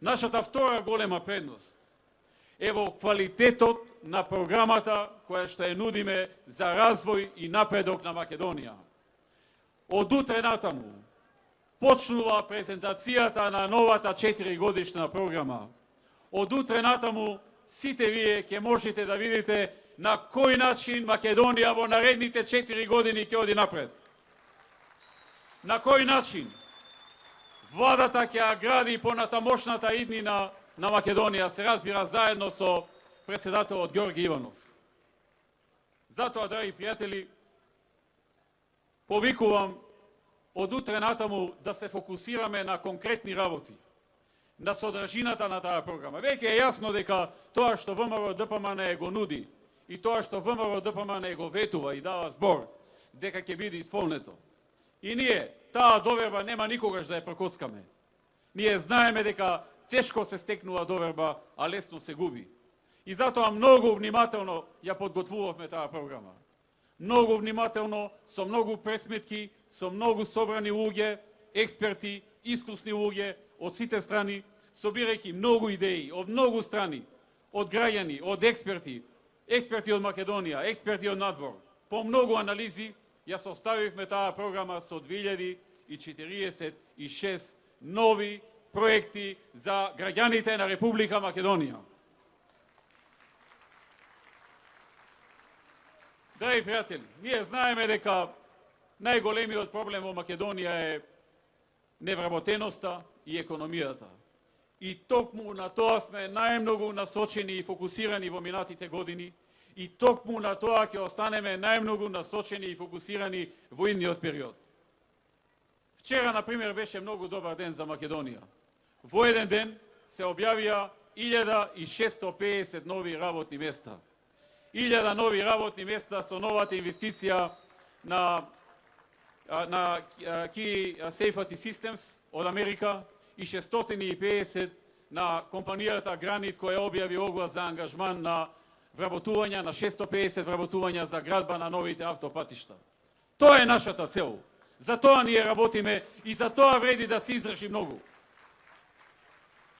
Нашата втора голема предност е во квалитетот на програмата која што ја нудиме за развој и напредок на Македонија. Од утре натаму почнува презентацијата на новата 4-годишна програма. Од утре натаму сите вие ќе можете да видите на кој начин Македонија во наредните 4 години ќе оди напред. На кој начин владата ќе ја гради понатамошната иднина на Македонија, се разбира заедно со председателот Ѓорги Иванов. Затоа, драги пријатели, повикувам од утре натаму да се фокусираме на конкретни работи, на содржината на таа програма. Веќе е јасно дека тоа што ВМРО ДПМН го нуди и тоа што ВМРО ДПМН го ветува и дава збор, дека ќе биде исполнето. И ние таа доверба нема никогаш да ја прокоцкаме. Ние знаеме дека тешко се стекнува доверба, а лесно се губи. И затоа многу внимателно ја подготвувавме таа програма. Многу внимателно, со многу пресметки, со многу собрани луѓе, експерти, искусни луѓе од сите страни, собирајќи многу идеи од многу страни, од граѓани, од експерти, експерти од Македонија, експерти од надвор. По многу анализи ја составивме таа програма со 2046 нови проекти за граѓаните на Република Македонија. Драги пријатели, ние знаеме дека најголемиот проблем во Македонија е невработеноста и економијата. И токму на тоа сме најмногу насочени и фокусирани во минатите години, и токму на тоа ќе останеме најмногу насочени и фокусирани во идниот период. Вчера, например, беше многу добар ден за Македонија. Во еден ден се објавија 1650 нови работни места. 1000 нови работни места со новата инвестиција на Key Safety Systems од Америка и 650 на компанијата Granit која објави оглас за ангажман на вработување на 650 вработувања за градба на новите автопатишта. Тоа е нашата цел. За тоа ние работиме и за тоа вреди да се издржи многу.